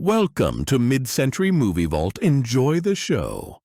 Welcome to Mid-Century Movie Vault. Enjoy the show.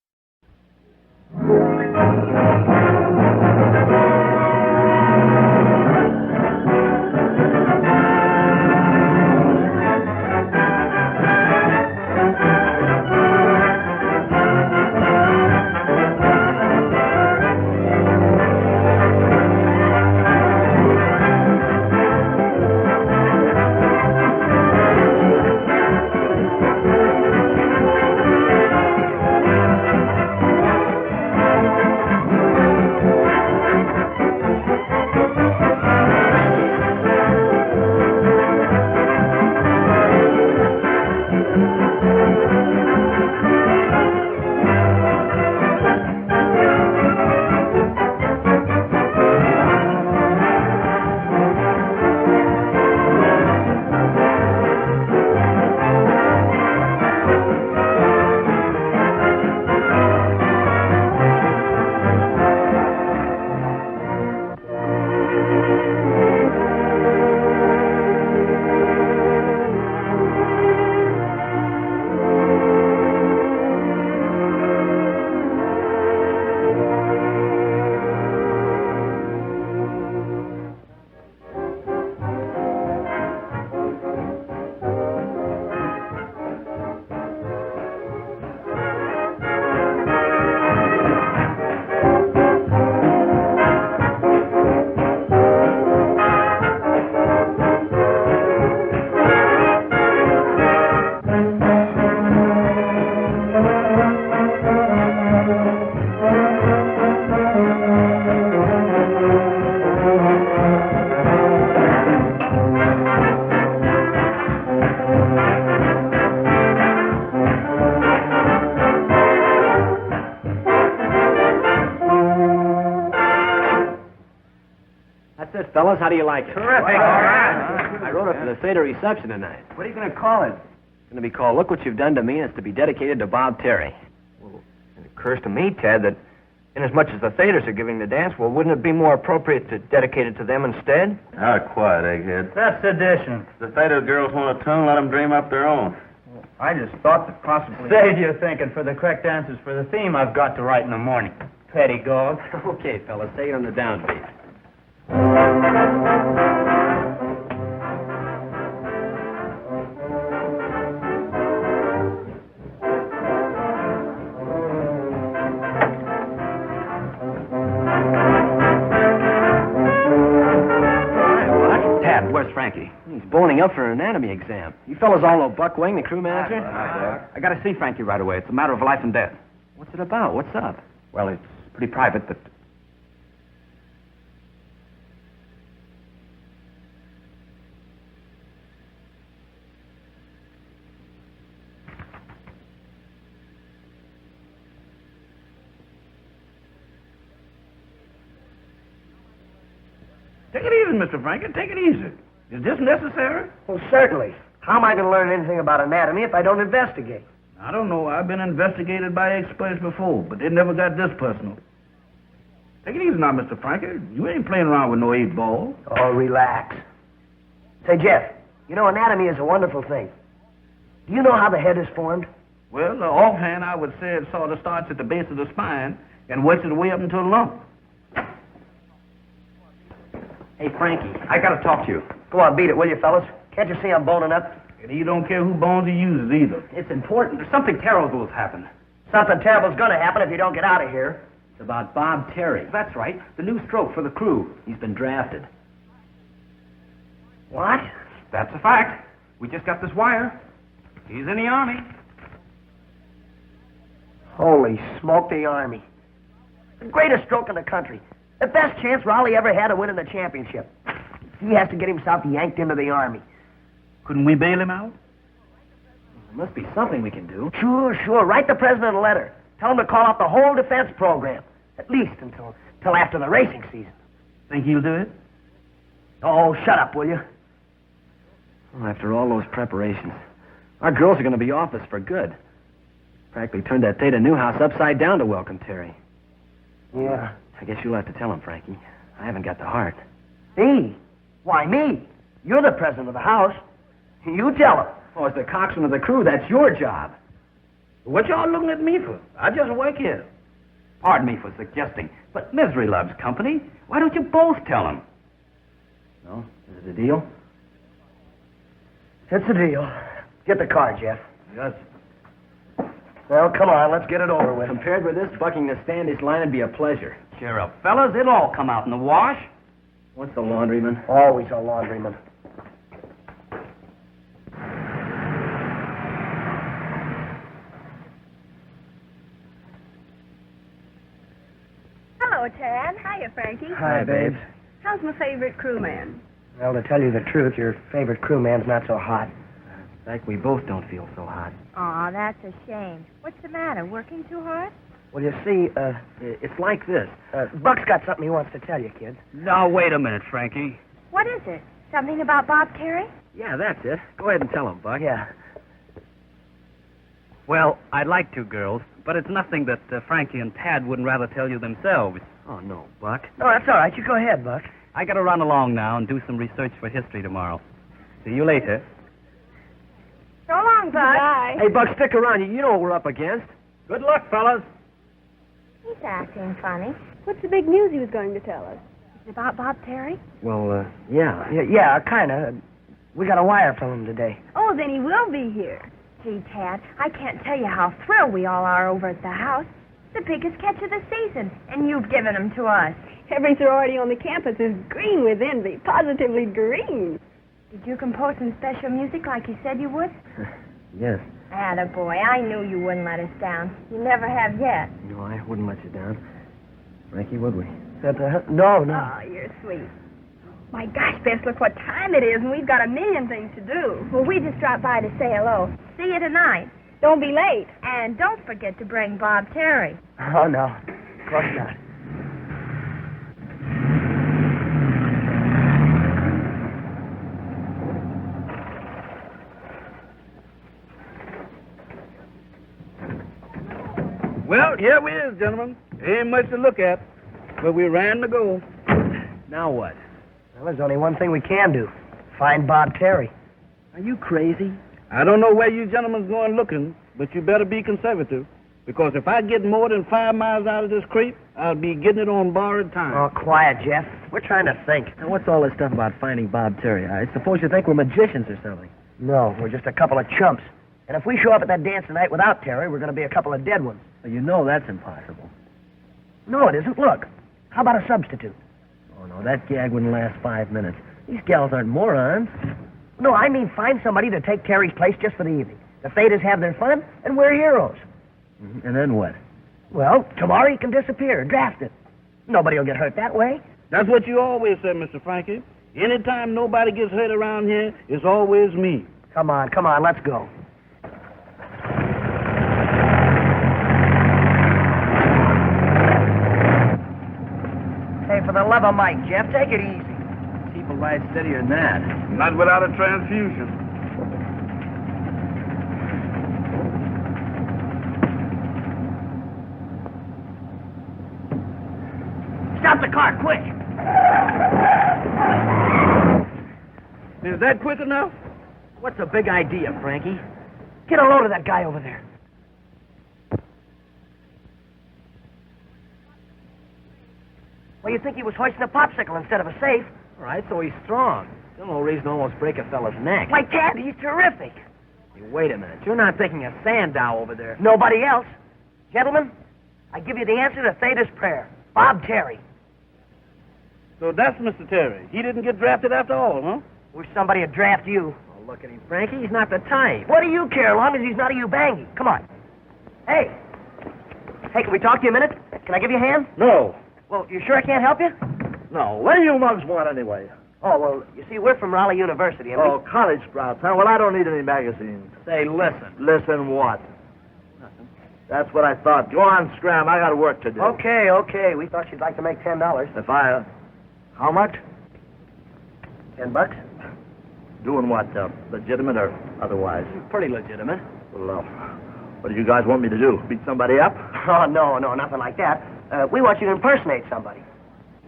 Fellas, how do you like it? Terrific. All right. I wrote it for the theater reception tonight. What are you going to call it? It's going to be called Look What You've Done to Me, and it's to be dedicated to Bob Terry. Well, it occurs to me, Ted, that inasmuch as the theaters are giving the dance, well, wouldn't it be more appropriate to dedicate it to them instead? Quiet, egghead. That's sedition. If the theater girls want a tune, let them dream up their own. I just thought that possibly... Save your thinking. For the correct answers for the theme, I've got to write in the morning. Petty dog. Okay, fellas, take it on the downbeat. Where's Frankie? He's bowling up for an anatomy exam. You fellas all know Buck Wing, the crew manager? I got to see Frankie right away. It's a matter of life and death. What's it about? What's up? Well, it's pretty private, but... Take it easy, Mr. Franklin. Take it easy. Is this necessary? Well, certainly. How am I going to learn anything about anatomy if I don't investigate? I don't know. I've been investigated by experts before, but they never got this personal. Take it easy now, Mr. Franklin. You ain't playing around with no 8-ball. Oh, relax. Say, Jeff, you know, anatomy is a wonderful thing. Do you know how the head is formed? Well, offhand, I would say it sort of starts at the base of the spine and works its way up until the lump. Hey, Frankie. I got to talk to you. Go on, beat it, will you, fellas? Can't you see I'm boning up? And he don't care who bones he uses either. It's important. There's something terrible has happened. Something terrible's going to happen if you don't get out of here. It's about Bob Terry. That's right. The new stroke for the crew. He's been drafted. What? That's a fact. We just got this wire. He's in the Army. Holy smoke, the Army. The greatest stroke in the country. The best chance Raleigh ever had of winning the championship. He has to get himself yanked into the Army. Couldn't we bail him out? There must be something we can do. Sure. Write the president a letter. Tell him to call off the whole defense program. At least until after the racing season. Think he'll do it? Oh, shut up, will you? Well, after all those preparations, our girls are going to be off us for good. Practically turned that Theta Newhouse upside down to welcome Terry. Yeah. I guess you'll have to tell him, Frankie. I haven't got the heart. Me? Why, me? You're the president of the house. You tell him. Oh, as the coxswain of the crew, that's your job. What y'all looking at me for? I just work here. Pardon me for suggesting, but Misery loves company. Why don't you both tell him? No? Is it a deal? It's a deal. Get the car, Jeff. Yes. Well, come on, let's get it over with. Compared with this, bucking the standish line would be a pleasure. Cheer up, fellas. It'll all come out in the wash. What's the laundryman? Always a laundryman. Hello, Tad. Hiya, Frankie. Hi, babes. How's my favorite crewman? Well, to tell you the truth, your favorite crewman's not so hot. In fact, we both don't feel so hot. Aw, that's a shame. What's the matter? Working too hard? Well, you see, It's like this. Buck's got something he wants to tell you, kids. Now, wait a minute, Frankie. What is it? Something about Bob Terry? Yeah, that's it. Go ahead and tell him, Buck. Yeah. Well, I'd like to, girls, but it's nothing that Frankie and Tad wouldn't rather tell you themselves. Oh, no, Buck. No, that's all right. You go ahead, Buck. I gotta run along now and do some research for history tomorrow. See you later. So long, Buck. Bye. Hey, Buck, stick around. You know what we're up against. Good luck, fellas. He's acting funny. What's the big news he was going to tell us? Is it about Bob Terry? Well, yeah. Yeah, kind of. We got a wire from him today. Oh, then he will be here. Gee, Tad, I can't tell you how thrilled we all are over at the house. The biggest catch of the season, and you've given them to us. Every sorority on the campus is green with envy, positively green. Did you compose some special music like you said you would? Yes. Attaboy, I knew you wouldn't let us down. You never have yet. No, I wouldn't let you down. Frankie, would we? No. Oh, you're sweet. My gosh, Bess, look what time it is, and we've got a million things to do. Well, we just dropped by to say hello. See you tonight. Don't be late. And don't forget to bring Bob Terry. Oh, no. Of course not. Well, here we is, gentlemen. Ain't much to look at, but we ran to go. Now what? Well, there's only one thing we can do. Find Bob Terry. Are you crazy? I don't know where you gentlemen's going looking, but you better be conservative, because if I get more than 5 miles out of this creek, I'll be getting it on borrowed time. Oh, quiet, Jeff. We're trying to think. Now, what's all this stuff about finding Bob Terry? I suppose you think we're magicians or something. No, we're just a couple of chumps. And if we show up at that dance tonight without Terry, we're going to be a couple of dead ones. Well, you know that's impossible. No, it isn't. Look. How about a substitute? Oh, no, that gag wouldn't last 5 minutes. These gals aren't morons. No, I mean find somebody to take Terry's place just for the evening. The Thetas have their fun, and we're heroes. Mm-hmm. And then what? Well, tomorrow he can disappear, drafted. Nobody will get hurt that way. That's what you always said, Mr. Frankie. Anytime nobody gets hurt around here, it's always me. Come on, let's go. Hey, for the love of Mike, Jeff, take it easy. Keep a ride steadier than that. Not without a transfusion. Stop the car, quick! Is that quick enough? What's the big idea, Frankie? Get a load of that guy over there. Well, you think he was hoisting a popsicle instead of a safe? All right, so he's strong. Still no reason to almost break a fella's neck. Like that, he's terrific. Hey, wait a minute. You're not thinking of Sandow over there. Nobody else. Gentlemen, I give you the answer to Theta's prayer. Bob Terry. So that's Mr. Terry. He didn't get drafted after all, huh? Wish somebody would draft you. Oh, look at him, Frankie. He's not the type. What do you care, as long as he's not a Ubangi? Come on. Hey. Hey, can we talk to you a minute? Can I give you a hand? No. Well, you sure I can't help you? No. What do you mugs want anyway? Oh, well, you see, we're from Raleigh University, and Oh, college sprouts, huh? Well, I don't need any magazines. Say, listen. Listen what? Nothing. That's what I thought. Go on, scram. I got work to do. Okay. We thought you'd like to make $10. If I... how much? $10? Doing what? Legitimate or otherwise? Pretty legitimate. Well, what do you guys want me to do? Beat somebody up? Oh, no, nothing like that. We want you to impersonate somebody.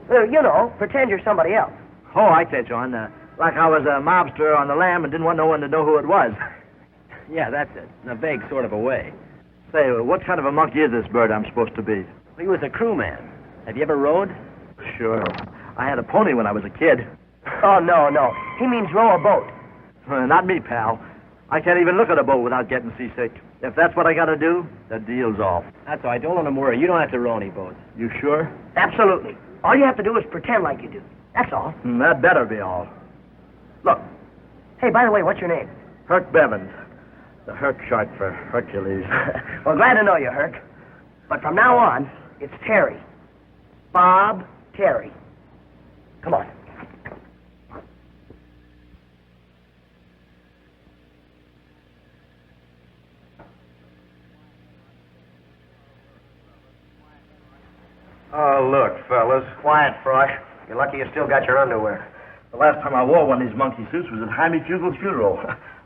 You know, pretend you're somebody else. Oh, I catch on. Like I was a mobster on the lam and didn't want no one to know who it was. Yeah, that's it. In a vague sort of a way. Say, what kind of a monkey is this bird I'm supposed to be? He was a crewman. Have you ever rode? Sure. I had a pony when I was a kid. Oh, no. He means row a boat. Not me, pal. I can't even look at a boat without getting seasick. If that's what I gotta do, the deal's off. That's all right. Don't let him worry. You don't have to row any boats. You sure? Absolutely. All you have to do is pretend like you do. That's all. That better be all. Look. Hey, by the way, what's your name? Herc Bevins. The Herc short for Hercules. Well, glad to know you, Herc. But from now on, it's Terry. Bob Terry. Come on. Oh, look, fellas. Quiet, Frosh. You're lucky you still got your underwear. The last time I wore one of these monkey suits was at Jaime Fugel's funeral.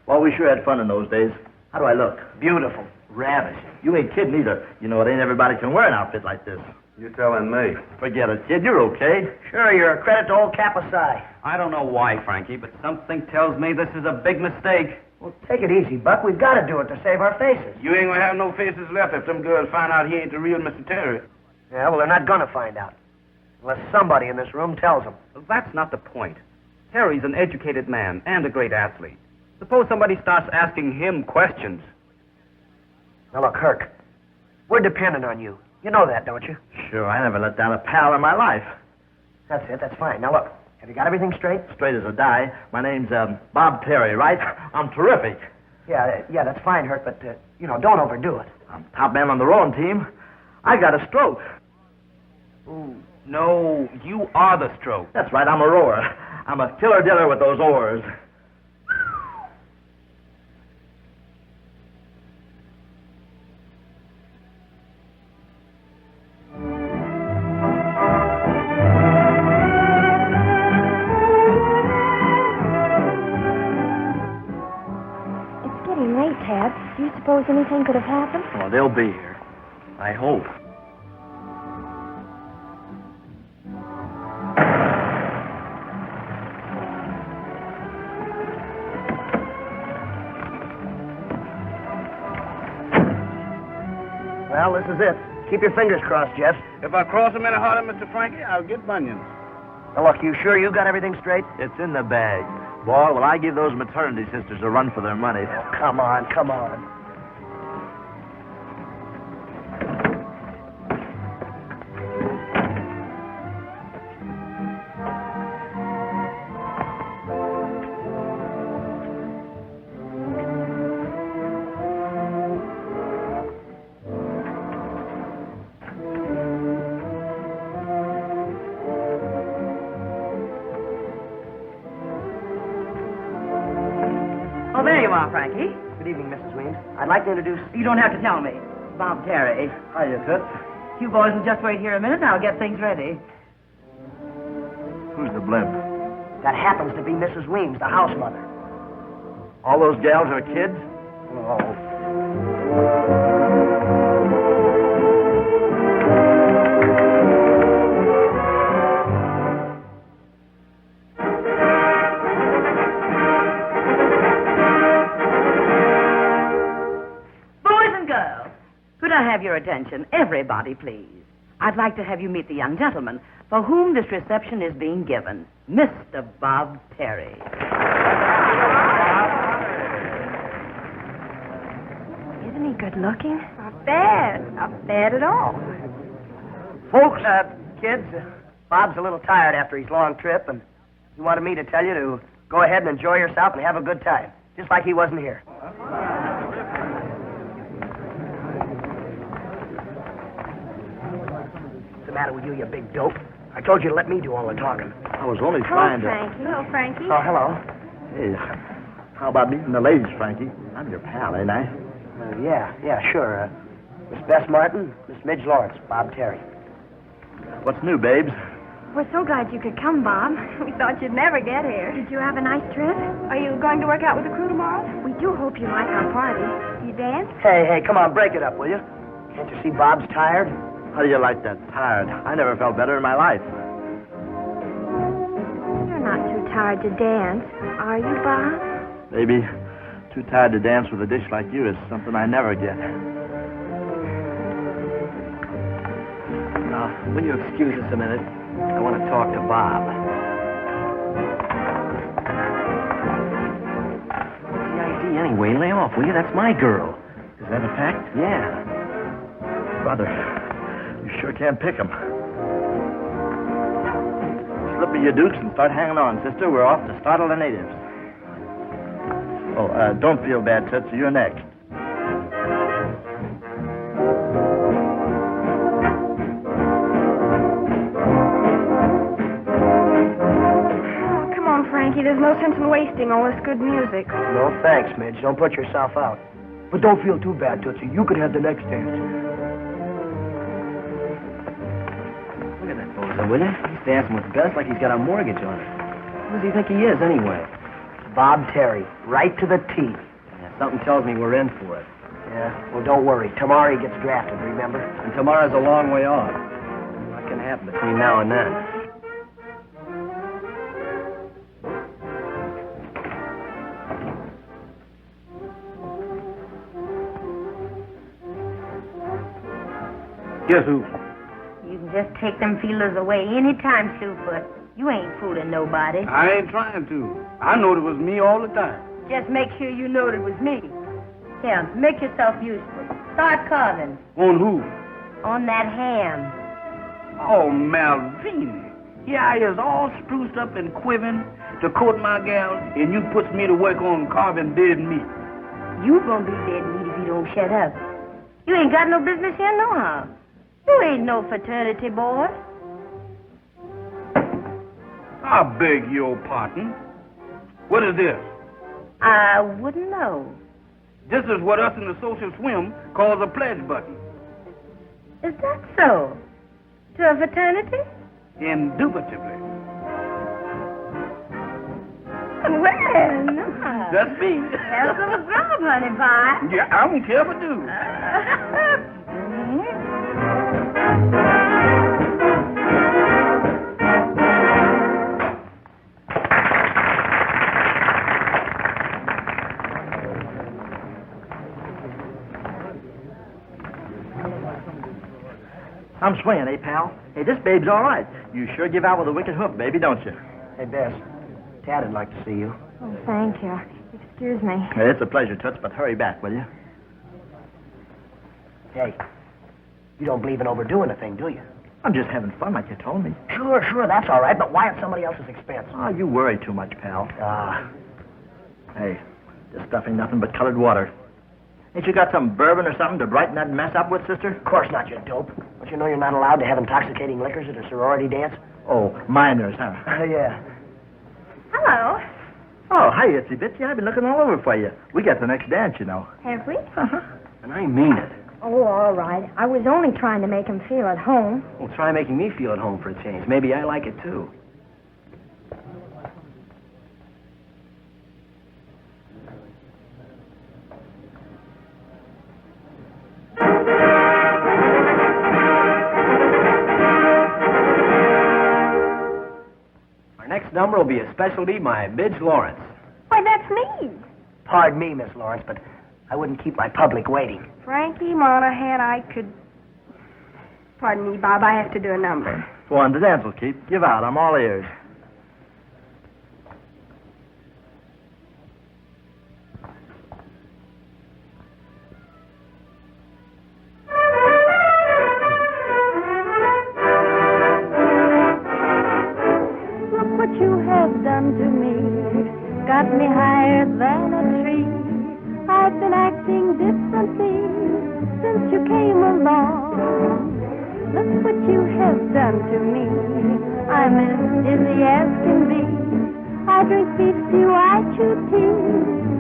Well, we sure had fun in those days. How do I look? Beautiful. Ravishing. You ain't kidding either. You know, it ain't everybody can wear an outfit like this. You telling me? Forget it, kid. You're okay. Sure, you're a credit to old Kappa Psi. I don't know why, Frankie, but something tells me this is a big mistake. Well, take it easy, Buck. We've got to do it to save our faces. You ain't gonna have no faces left if them girls find out he ain't the real Mr. Terry. Yeah, well, they're not going to find out. Unless somebody in this room tells them. Well, that's not the point. Terry's an educated man and a great athlete. Suppose somebody starts asking him questions. Now, look, Herc, we're dependent on you. You know that, don't you? Sure, I never let down a pal in my life. That's it. That's fine. Now, look, have you got everything straight? Straight as a die. My name's Bob Terry, right? I'm terrific. Yeah, that's fine, Herc, but, don't overdo it. I'm top man on the rowing team. I got a stroke. Ooh, no, you are the stroke. That's right, I'm a rower. I'm a killer diller with those oars. It's getting late, Tad. Do you suppose anything could have happened? Oh, they'll be here. I hope. Well, this is it. Keep your fingers crossed, Jeff. If I cross him any harder, Mr. Frankie, I'll get bunions. Now, look, you sure you got everything straight? It's in the bag. Boy, will I give those maternity sisters a run for their money. Oh, come on. Oh, there you are, Frankie. Good evening, Mrs. Weems. I'd like to introduce... You don't have to tell me. Bob Terry. Hiya, Toots. You boys will just wait here a minute. I'll get things ready. Who's the blimp? That happens to be Mrs. Weems, the house mother. All those gals are kids? Boys and girls, could I have your attention? Everybody, please. I'd like to have you meet the young gentleman for whom this reception is being given, Mr. Bob Terry. Isn't he good looking? Not bad. Not bad at all. Folks, kids, Bob's a little tired after his long trip, and he wanted me to tell you to go ahead and enjoy yourself and have a good time, just like he wasn't here. What's the matter with you, you big dope? I told you to let me do all the talking. I was only Hello, trying to... Frankie. Hello, Frankie. Oh, hello. Hey, how about meeting the ladies, Frankie? I'm your pal, ain't I? Yeah, sure. Miss Bess Martin, Miss Midge Lawrence, Bob Terry. What's new, babes? We're so glad you could come, Bob. We thought you'd never get here. Did you have a nice trip? Are you going to work out with the crew tomorrow? We do hope you like our party. You dance? Hey, come on, break it up, will you? Can't you see Bob's tired? How do you like that? Tired. I never felt better in my life. You're not too tired to dance, are you, Bob? Maybe Too tired to dance with a dish like you is something I never get. Will you excuse us a minute? I want to talk to Bob. What's the idea anyway? Lay off, will you? That's my girl. Is that a fact? Yeah. Brother, you sure can't pick 'em. Slip me your dukes and start hanging on, sister. We're off to startle the natives. Oh, don't feel bad, Toots. You're next. Frankie, there's no sense in wasting all this good music. No thanks, Midge. Don't put yourself out. But don't feel too bad, Tootsie. You could have the next dance. Look at that bozo, will you? He's dancing with Bess like he's got a mortgage on it. Who does he think he is, anyway? Bob Terry. Right to the T. Yeah, something tells me we're in for it. Yeah, well, don't worry. Tomorrow he gets drafted, remember? And tomorrow's a long way off. What can happen between now and then? Guess who? You can just take them feelers away anytime, Slewfoot. You ain't fooling nobody. I ain't trying to. I knowed it was me all the time. Just make sure you know it was me. Here, make yourself useful. Start carving. On who? On that ham. Oh, Malvini. Here I is all spruced up and quivering to coat my gown, and you puts me to work on carving dead meat. You gonna be dead meat if you don't shut up. You ain't got no business here nohow. You ain't no fraternity boy. I beg your pardon. What is this? I wouldn't know. This is what us in the social swim calls a pledge button. Is that so? To a fraternity? Indubitably. Well, no. That's me. Have some grub, honey pie. Yeah, I don't care if I do. I'm swinging, eh, pal? Hey, this babe's all right. You sure give out with a wicked hook, baby, don't you? Hey, Bess. Tad'd like to see you. Oh, thank you. Excuse me. Hey, it's a pleasure, Toots, but hurry back, will you? Hey, you don't believe in overdoing a thing, do you? I'm just having fun like you told me. Sure, that's all right, but why at somebody else's expense? Oh, you worry too much, pal. Hey, this stuff ain't nothing but colored water. Ain't you got some bourbon or something to brighten that mess up with, sister? Of course not, you dope. Don't you know you're not allowed to have intoxicating liquors at a sorority dance? Oh, minors, huh? Yeah. Hello. Oh, hi, Itsy Bitsy. I've been looking all over for you. We got the next dance, you know. Have we? And I mean it. Oh, all right. I was only trying to make him feel at home. Well, try making me feel at home for a change. Maybe I like it, too. Our next number will be a specialty by Midge Lawrence. Why, that's me. Pardon me, Miss Lawrence, but I wouldn't keep my public waiting. Frankie Monahan, I could... Pardon me, Bob, I have to do a number. Go on, the dance will keep. Give out. I'm all ears. Look what you have done to me. Got me higher than a tree. I've been acting differently since you came along. Look what you have done to me. I'm as dizzy as can be. I drink beef stew, I chew tea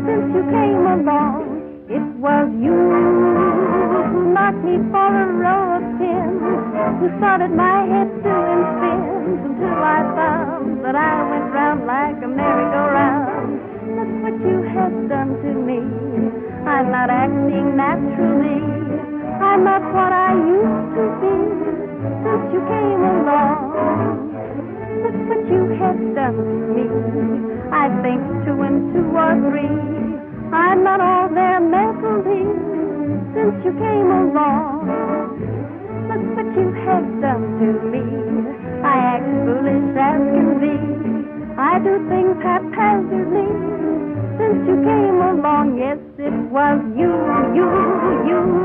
since you came along. It was you who knocked me for a row of pins, who started my head doing spins until I found that I went round like a merry-go-round. Look what you have done to me. I'm not acting naturally. I'm not what I used to be since you came along. Look what you have done to me. I think 2 and 2 are 3. I'm not all there mentally since you came along. Look what you have done to me. I act foolish as can be. I do things haphazardly since you came along. Yes, it was you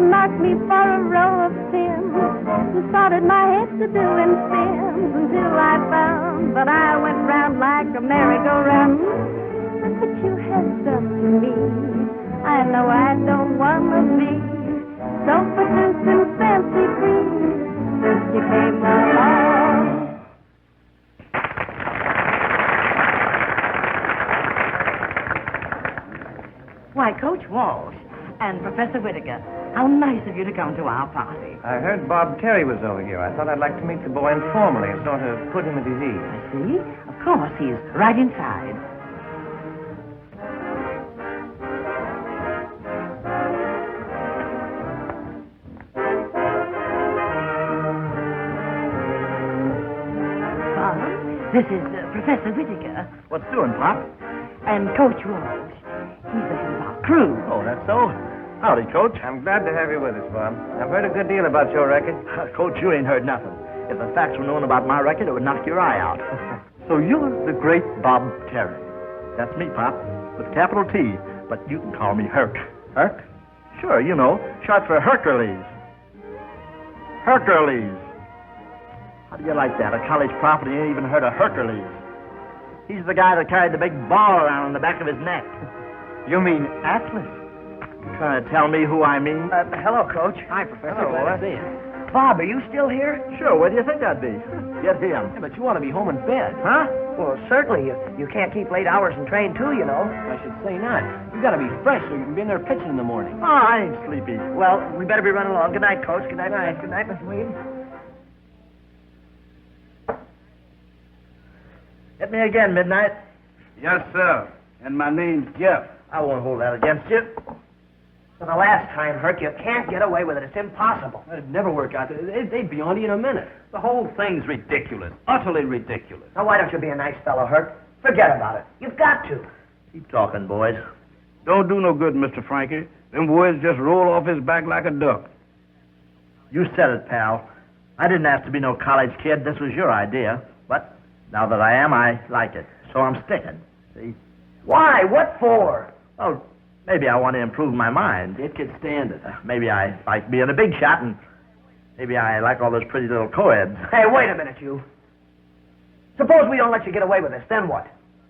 knocked me for a row of pins and started my head to doing spins until I found that I went round like a merry-go-round. Look what you have done to me. I know I don't want to be self-produced and fancy-free since you came along. Why, Coach Walsh and Professor Whittaker, how nice of you to come to our party. I heard Bob Terry was over here. I thought I'd like to meet the boy informally and sort of put him at his ease. I see. Of course, he's right inside. This is Professor Whittaker. What's doing, Pop? And Coach Walsh. He's the head of our crew. Oh, that's so? Howdy, Coach. I'm glad to have you with us, Bob. I've heard a good deal about your record. Coach, you ain't heard nothing. If the facts were known about my record, it would knock your eye out. So you're the great Bob Terry. That's me, Pop, with a capital T, but you can call me Herc. Herc? Sure, you know, short for Hercules. Hercules. How do you like that? A college prophet ain't even heard of Hercules. He's the guy that carried the big ball around on the back of his neck. You mean Atlas? You trying to tell me who I mean? Hello, Coach. Hi, Professor. Hello, Glad to boy. see you. Bob, are you still here? Sure, where do you think I'd be? Get him. Yeah, but you want to be home in bed. Huh? Well, certainly. You can't keep late hours and train, too, you know. I should say not. You got to be fresh so you can be in there pitching in the morning. Oh, I ain't sleepy. Well, we better be running along. Good night, Coach. Good night, Good night, Miss Weed. Hit me again, Midnight. Yes, sir. And my name's Jeff. I won't hold that against you. For the last time, Herc, you can't get away with it. It's impossible. It'd never work out. They'd be on you in a minute. The whole thing's ridiculous. Utterly ridiculous. Now, why don't you be a nice fellow, Herc? Forget about it. You've got to. Keep talking, boys. Don't do no good, Mr. Frankie. Them words just roll off his back like a duck. You said it, pal. I didn't ask to be no college kid. This was your idea. But now that I am, I like it. So I'm sticking. See? Why? What for? Well, maybe I want to improve my mind. It could stand it. Maybe I like being a big shot, and maybe I like all those pretty little co-eds. Hey, wait a minute, you. Suppose we don't let you get away with this, then what?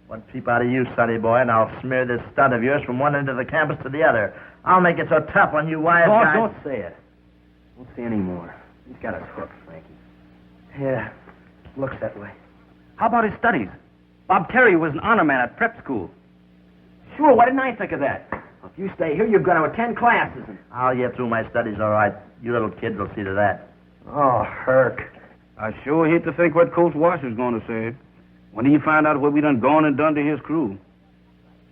One peep out of you, sonny boy, and I'll smear this stunt of yours from one end of the campus to the other. I'll make it so tough on you wise guys. Don't say it. Don't say any more. He's got us hooked, Frankie. Yeah, looks that way. How about his studies? Bob Terry was an honor man at prep school. Sure, why didn't I think of that? If you stay here, you've got to attend classes. I'll get through my studies all right. You little kids will see to that. Oh, Herc. I sure hate to think what Coach Wash is going to say when he find out what we done gone and done to his crew.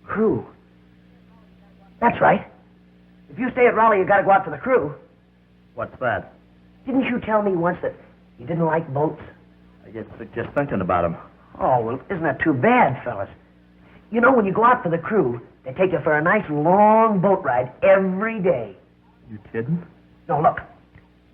Crew? That's right. If you stay at Raleigh, you got to go out for the crew. What's that? Didn't you tell me once that you didn't like boats? I get sick just thinking about them. Oh, well, isn't that too bad, fellas? You know, when you go out for the crew, they take you for a nice long boat ride every day. You kidding? No, look.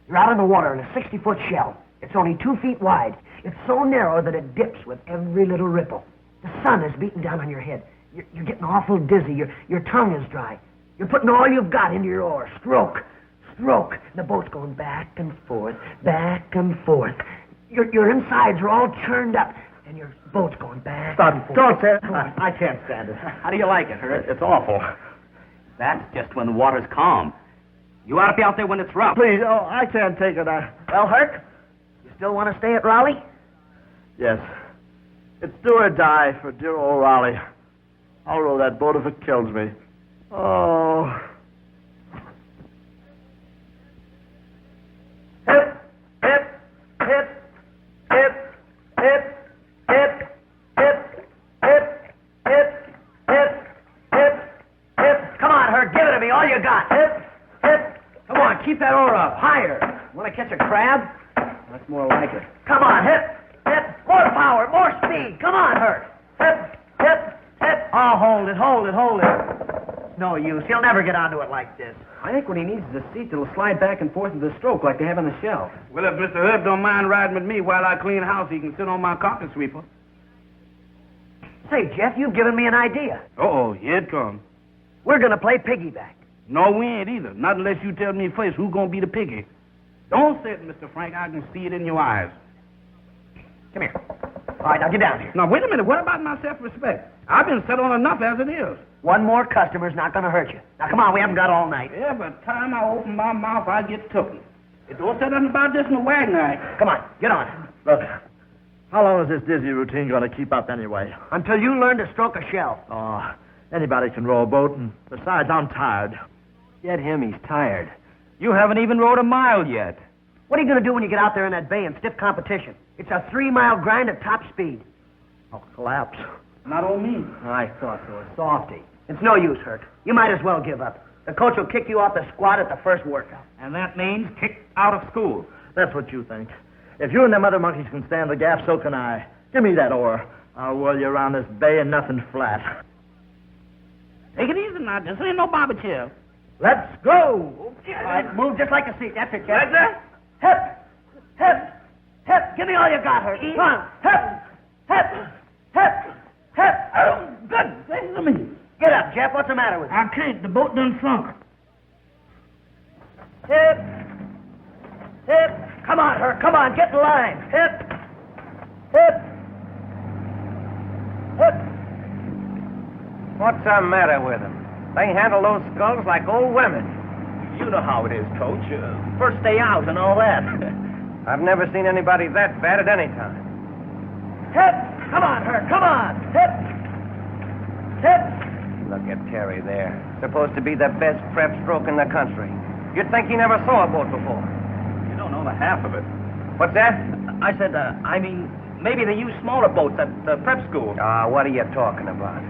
You're out in the water in a 60-foot shell. It's only 2 feet wide. It's so narrow that it dips with every little ripple. The sun is beating down on your head. You're getting awful dizzy. Your tongue is dry. You're putting all you've got into your oar. Stroke. Stroke. The boat's going back and forth, back and forth. Your insides are all churned up, and your boat's going back and forth. Don't say it. I can't stand it. How do you like it, Herc? It's awful. That's just when the water's calm. You ought to be out there when it's rough. Please, I can't take it. Well, Herc, you still want to stay at Raleigh? Yes. It's do or die for dear old Raleigh. I'll row that boat if it kills me. Oh. Hip, hip, hip, hip, hip, hip, hip, hip, hip, hip, hip, hip. Come on, Herc, give it to me, all you got. Hip, hip. Come on, keep that oar up. Higher. Want to catch a crab? That's more like it. Come on, hip, hip. More power, more speed. Come on, Herc. Hip, hip, hip. Oh, hold it. No use. He'll never get onto it like this. I think what he needs is a seat that'll slide back and forth with the stroke like they have on the shelf. Well, if Mr. Herb don't mind riding with me while I clean house, he can sit on my carpet sweeper. Say, Jeff, you've given me an idea. Uh-oh, here it comes. We're going to play piggyback. No, we ain't either. Not unless you tell me first who's gonna be the piggy. Don't say it, Mr. Frank. I can see it in your eyes. Come here. All right, now get down here. Now, wait a minute. What about my self-respect? I've been set on enough as it is. One more customer's not going to hurt you. Now, come on, we haven't got all night. Every time I open my mouth, I get tooken. It don't say nothing about this in the wagon act. Come on, get on. Look, how long is this dizzy routine going to keep up anyway? Until you learn to stroke a shell. Oh, anybody can row a boat, and besides, I'm tired. Get him, he's tired. You haven't even rode a mile yet. What are you going to do when you get out there in that bay in stiff competition? It's a 3-mile grind at top speed. I'll collapse. Not on me. I thought so. A softy. It's no use, Herc. You might as well give up. The coach will kick you off the squad at the first workout. And that means kicked out of school. That's what you think. If you and them other monkeys can stand the gaff, so can I. Give me that oar. I'll whirl you around this bay and nothing flat. Take it easy now. This ain't no barber chair. Let's go. All right, move just like a seat. That's it, Jeff. Like that? Hip, hip, hip. Give me all you got, Herc. Come on. Hip, hip, hip, hip. Oh, good. Listen to me. Get up, Jeff. What's the matter with you? I can't. The boat done sunk. Hip, hip. Come on, Herc. Come on. Get in line. Hip, hip, hip. What's the matter with them? They handle those skulls like old women. You know how it is, Coach. First day out and all that. I've never seen anybody that bad at any time. Hip. Come on, Herc. Come on. Hip, hip. Look at Terry there. Supposed to be the best prep stroke in the country. You'd think he never saw a boat before. You don't know the half of it. What's that? I said, maybe they use smaller boats at prep school. What are you talking about?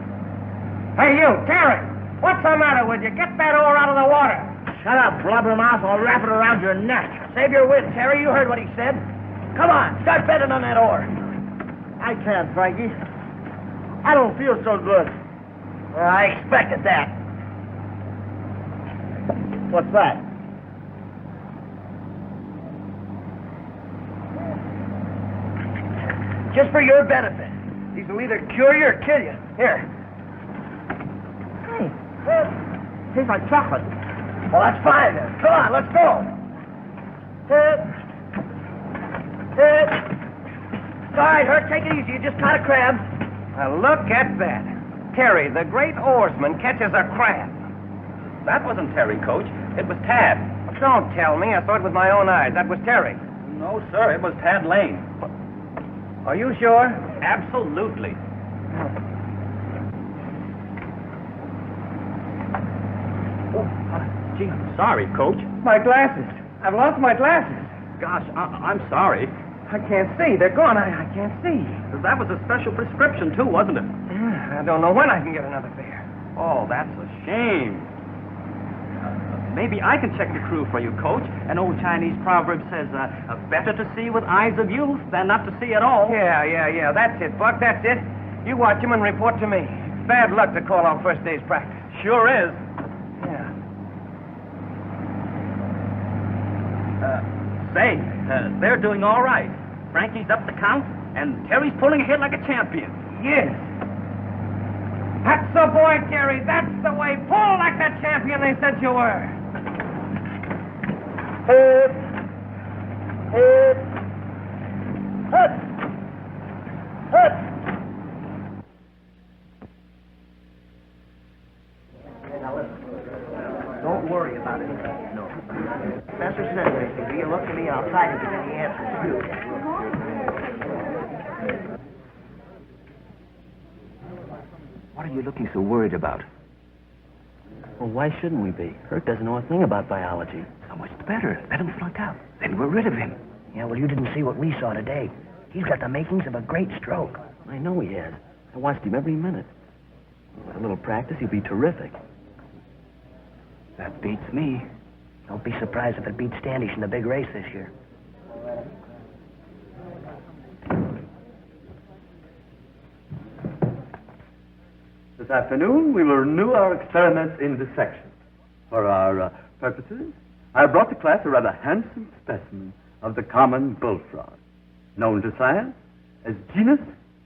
Hey, you, Terry. What's the matter with you? Get that oar out of the water. Shut up, blubbermouth. I'll wrap it around your neck. Save your wit, Terry. You heard what he said. Come on, start bending on that oar. I can't, Frankie. I don't feel so good. I expected that. What's that? Just for your benefit. These will either cure you or kill you. Here. Tastes like chocolate. Well, that's fine then. Come on, let's go. Hip. Hip. All right, Herc, take it easy. You just caught a crab. Now, look at that. Terry, the great oarsman, catches a crab. That wasn't Terry, Coach. It was Tad. Don't tell me. I saw it with my own eyes. That was Terry. No, sir. It was Tad Lane. Are you sure? Absolutely. Gee, I'm sorry, Coach. My glasses. I've lost my glasses. Gosh, I'm sorry. I can't see. They're gone. I can't see. That was a special prescription, too, wasn't it? I don't know when I can get another pair. Oh, that's a shame. Maybe I can check the crew for you, Coach. An old Chinese proverb says, better to see with eyes of youth than not to see at all. Yeah. That's it, Buck. That's it. You watch him and report to me. Bad luck to call on first day's practice. Sure is. Yeah. Say, they're doing all right. Frankie's up the count, and Terry's pulling ahead like a champion. Yes. That's the boy, Terry. That's the way. Pull like that champion they said you were. Hip. Hip. Hip. Hip. Now listen. Don't worry about it. No. Professor says anything. Do you look at me outside and give me the answers, too? What are you looking so worried about? Well, why shouldn't we be? Herc doesn't know a thing about biology. So much the better. Let him flunk out. Then we're rid of him. Yeah, well, you didn't see what we saw today. He's got the makings of a great stroke. I know he has. I watched him every minute. With a little practice, he'll be terrific. That beats me. Don't be surprised if it beats Standish in the big race this year. The This afternoon, we will renew our experiments in dissection. For our purposes, I have brought to class a rather handsome specimen of the common bullfrog, known to science as genus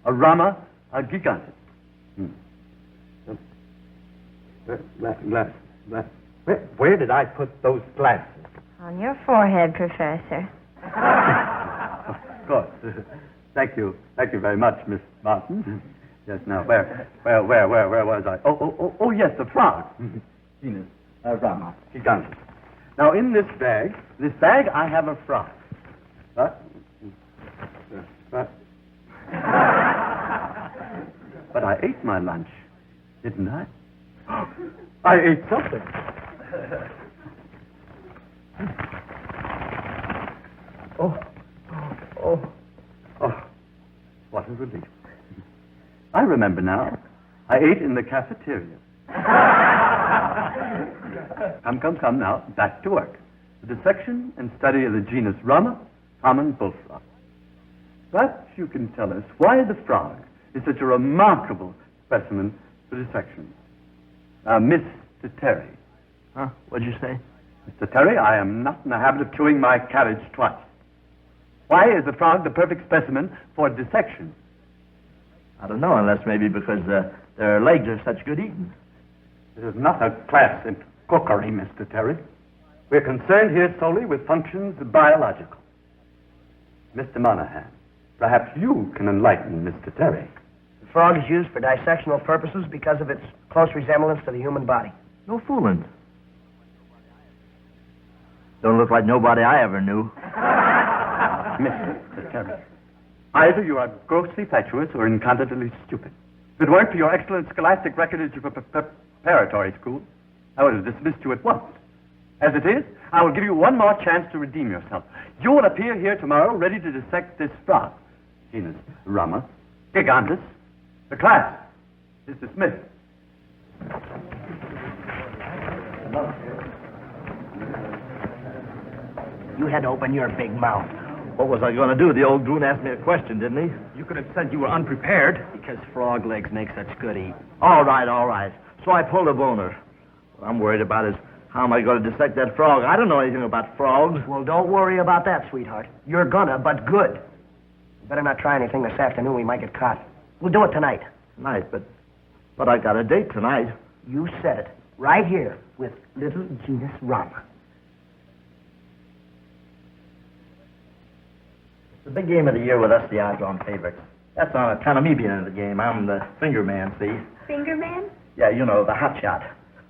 Rama gigantes. Where did I put those glasses? On your forehead, Professor. Of course. Thank you very much, Miss Martin. Yes, now, where was I? Oh, yes, the frog. Genus Rama gigantes. Now, in this bag, I have a frog. But I ate my lunch, didn't I? I ate something. Oh, what a relief. I remember now. I ate in the cafeteria. Come now, back to work. The dissection and study of the genus Rama, common bullfrog. Perhaps you can tell us why the frog is such a remarkable specimen for dissection. Now, Mr. Terry. Huh? What'd you say? Mr. Terry, I am not in the habit of chewing my cabbage twice. Why is the frog the perfect specimen for dissection? I don't know, unless maybe because their legs are such good eating. It is not a class in cookery, Mr. Terry. We're concerned here solely with functions biological. Mr. Monahan, perhaps you can enlighten Mr. Terry. The frog is used for dissectional purposes because of its close resemblance to the human body. No fooling. Don't look like nobody I ever knew. Mr. Terry, either you are grossly fatuous or incontinently stupid. If it weren't for your excellent scholastic record at your preparatory school, I would have dismissed you at once. As it is, I will give you one more chance to redeem yourself. You will appear here tomorrow ready to dissect this frog. Genus Rama gigantes. The class is dismissed. You had to open your big mouth. What was I going to do? The old goon asked me a question, didn't he? You could have said you were unprepared because frog legs make such good eating. All right. So I pulled a boner. What I'm worried about is how am I going to dissect that frog? I don't know anything about frogs. Well, don't worry about that, sweetheart. You're gonna, but good. You better not try anything this afternoon. We might get caught. We'll do it tonight. Tonight, but I got a date tonight. You said it. Right here with little genus Rama. It's the big game of the year with us, the odds-on favorites. That's on account of me being in the game. I'm the finger man, see? Finger man? Yeah, you know, the hot shot.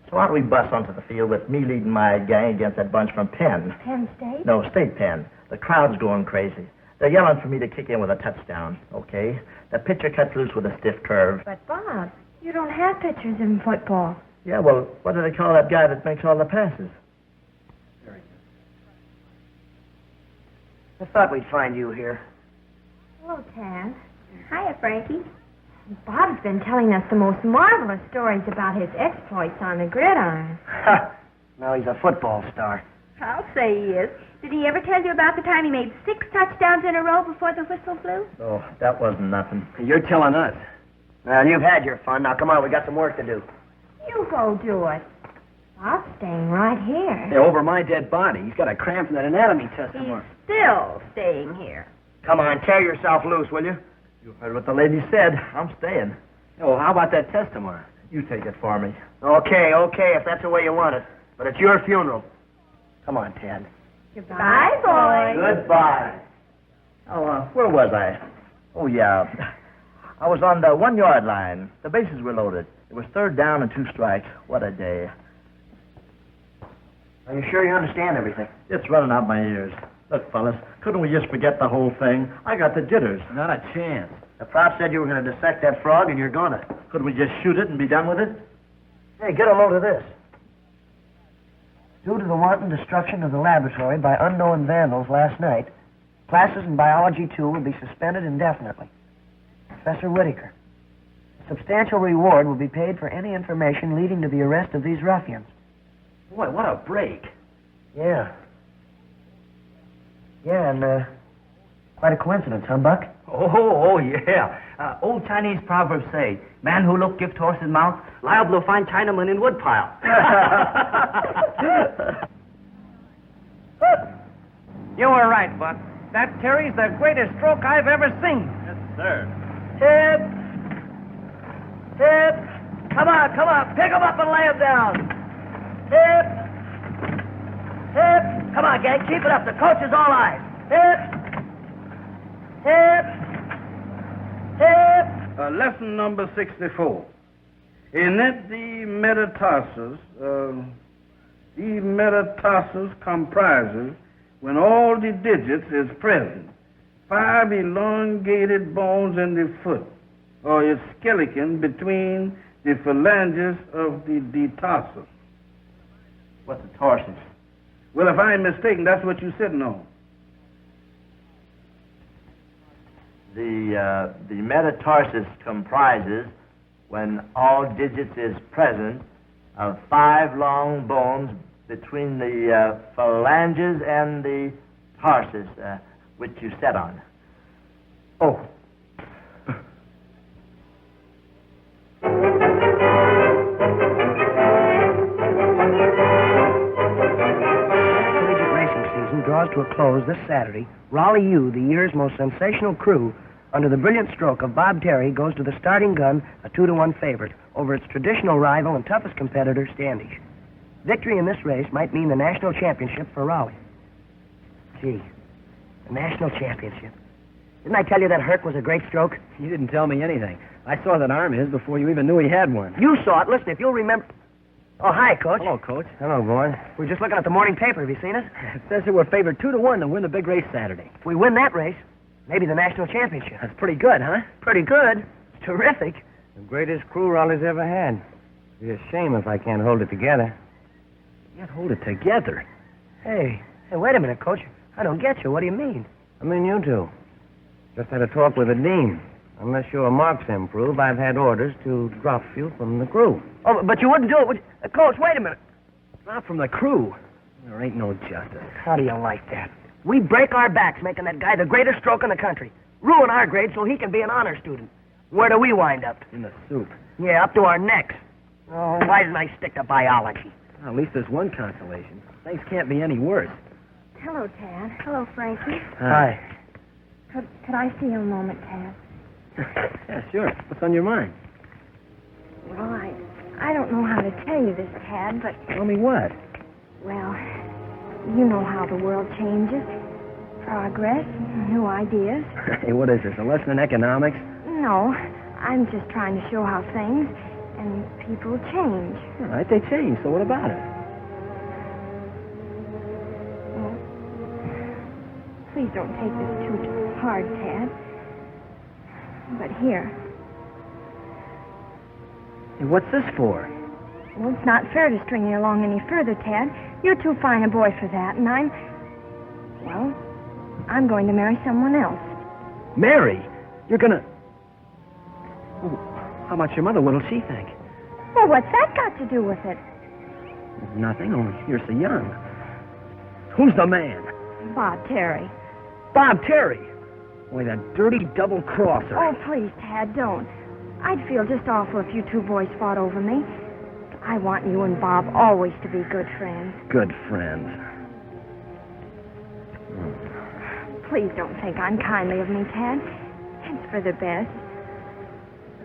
So out we bust onto the field with me leading my gang against that bunch from Penn. Penn State? No, State Penn. The crowd's going crazy. They're yelling for me to kick in with a touchdown, okay? The pitcher cuts loose with a stiff curve. But, Bob, you don't have pitchers in football. Yeah, well, what do they call that guy that makes all the passes? I thought we'd find you here. Hello, Tad. Hiya, Frankie. Bob's been telling us the most marvelous stories about his exploits on the gridiron. Now he's a football star. I'll say he is. Did he ever tell you about the time he made 6 touchdowns in a row before the whistle blew? Oh, that wasn't nothing. You're telling us. Well, you've had your fun. Now, come on, we got some work to do. You go do it. Bob's staying right here. They're over my dead body. He's got a cramp from that anatomy test tomorrow. He's still staying here. Come on, tear yourself loose, will you? You heard what the lady said. I'm staying. Oh, how about that test tomorrow? You take it for me. Okay, if that's the way you want it. But it's your funeral. Come on, Tad. Goodbye, boy. Goodbye. Oh, where was I? Oh, yeah. I was on the 1-yard line. The bases were loaded. It was 3rd down and 2 strikes. What a day. Are you sure you understand everything? It's running out my ears. Look, fellas, couldn't we just forget the whole thing? I got the jitters. Not a chance. The prop said you were going to dissect that frog, and you're gonna. Couldn't we just shoot it and be done with it? Hey, get a load of this. Due to the wanton destruction of the laboratory by unknown vandals last night, classes in Biology 2 will be suspended indefinitely. Professor Whitaker. A substantial reward will be paid for any information leading to the arrest of these ruffians. Boy, what a break. Yeah. Yeah, and quite a coincidence, huh, Buck? Oh, yeah. Old Chinese proverbs say, man who look gift horse his mouth, liable to find Chinaman in woodpile. You were right, Buck. That Terry's the greatest stroke I've ever seen. Yes, sir. Hip! Hip! Come on. Pick him up and lay him down. Hip! Hip! Come on, gang. Keep it up. The coach is all eyes. Hip! Hip! Hip! Lesson number 64. In it, the metatarsus comprises, when all the digits is present, 5 elongated bones in the foot, or its skeleton between the phalanges of the tarsus. What's a tarsus? Well, if I ain't mistaken, that's what you're sitting on. The metatarsus comprises, when all digits is present, of 5 long bones between the phalanges and the tarsus, which you sat on. Oh. Collegiate racing season draws to a close this Saturday. Raleigh U, the year's most sensational crew, under the brilliant stroke of Bob Terry, goes to the starting gun, a 2-1 favorite, over its traditional rival and toughest competitor, Standish. Victory in this race might mean the national championship for Raleigh. Gee, the national championship. Didn't I tell you that Herc was a great stroke? You didn't tell me anything. I saw that arm of his before you even knew he had one. You saw it. Listen, if you'll remember... Oh, hi, Coach. Hello, Coach. Hello, boy. We're just looking at the morning paper. Have you seen it? It says that we're favored 2-1 to win the big race Saturday. If we win that race, maybe the national championship. That's pretty good, huh? Pretty good. It's terrific. The greatest crew Raleigh's ever had. It'd be a shame if I can't hold it together. Can't hold it together? Hey, wait a minute, Coach. I don't get you. What do you mean? I mean you two. Just had a talk with the dean. Unless your marks improve, I've had orders to drop you from the crew. Oh, but you wouldn't do it, would you? Coach, wait a minute. Drop from the crew? There ain't no justice. How do you like that? We break our backs making that guy the greatest stroke in the country. Ruin our grade so he can be an honor student. Where do we wind up? In the soup. Yeah, up to our necks. Oh, why didn't I stick to biology? Well, at least there's one consolation. Things can't be any worse. Hello, Tad. Hello, Frankie. Hi. Could I see you a moment, Tad? Yeah, sure. What's on your mind? Well, I don't know how to tell you this, Tad, but... Tell me what? Well, you know how the world changes. Progress, new ideas. Hey, what is this, a lesson in economics? No, I'm just trying to show how things and people change. All right, they change, so what about it? Well, please don't take this too hard, Tad. But here. Hey, what's this for? Well, it's not fair to string you along any further, Tad. You're too fine a boy for that, and I'm going to marry someone else. Mary? You're gonna... Oh, how about your mother? What'll she think? Well, what's that got to do with it? Nothing, only you're so young. Who's the man? Bob Terry. Bob Terry? Boy, that dirty double-crosser. Oh, please, Tad, don't. I'd feel just awful if you two boys fought over me. I want you and Bob always to be good friends. Good friends. Please don't think unkindly of me, Tad. It's for the best.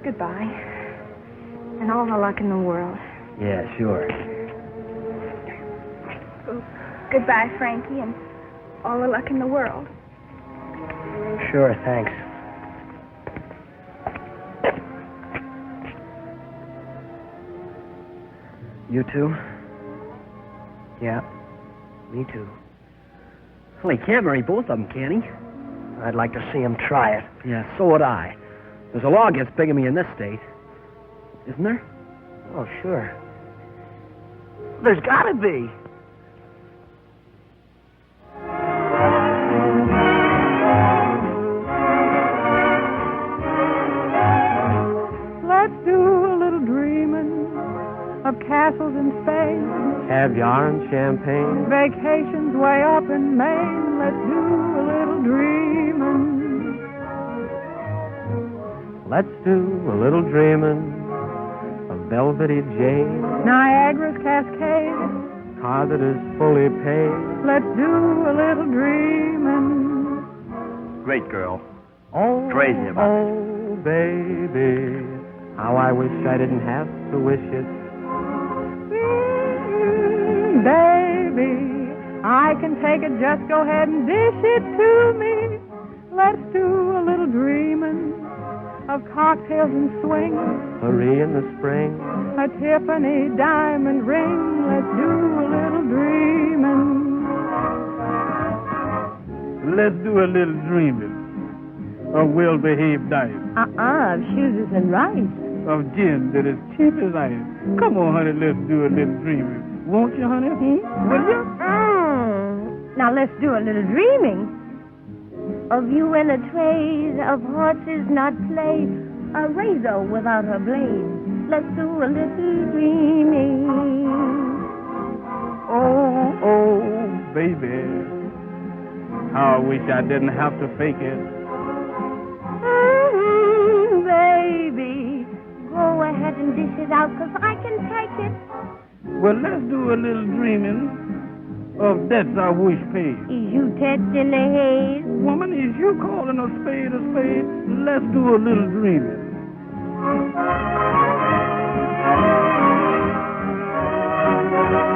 Goodbye. And all the luck in the world. Yeah, sure. Goodbye, Frankie, and all the luck in the world. Sure, thanks. You too? Yeah, me too. Well, he can't marry both of them, can he? I'd like to see him try it. Yeah, so would I. There's a law against bigamy in this state. Isn't there? Oh, sure. There's gotta be. Let's do a little dreaming of castles in Spain, Caviar and champagne. vacations way up in Maine. Let's do a little dreaming. Let's do a little dreaming of velvety jade, Niagara's cascade. car that is fully paid. Let's do a little dreaming. Great girl. Oh, Crazy about it. oh, baby, how I wish I didn't have to wish it. Baby, I can take it, just go ahead and dish it to me. Let's do a little dreaming of cocktails and swing, Marie in the spring. a Tiffany diamond ring. Let's do a little dreaming. Let's do a little dreaming of well-behaved diet, Of shoes and rice. of gin that is cheap as ice. Come on, honey, let's do a little dreaming. Won't you, honey? Will you? Now let's do a little dreaming of you in a trays of horses not play, a razor without a blade. Let's do a little dreaming. Oh, oh, baby, how I wish I didn't have to fake it. Baby, go ahead and dish it out, 'cause I can take it. Well, let's do a little dreaming of debts I wish paid. Is you testing the haze? Woman, is you calling a spade a spade? Let's do a little dreaming.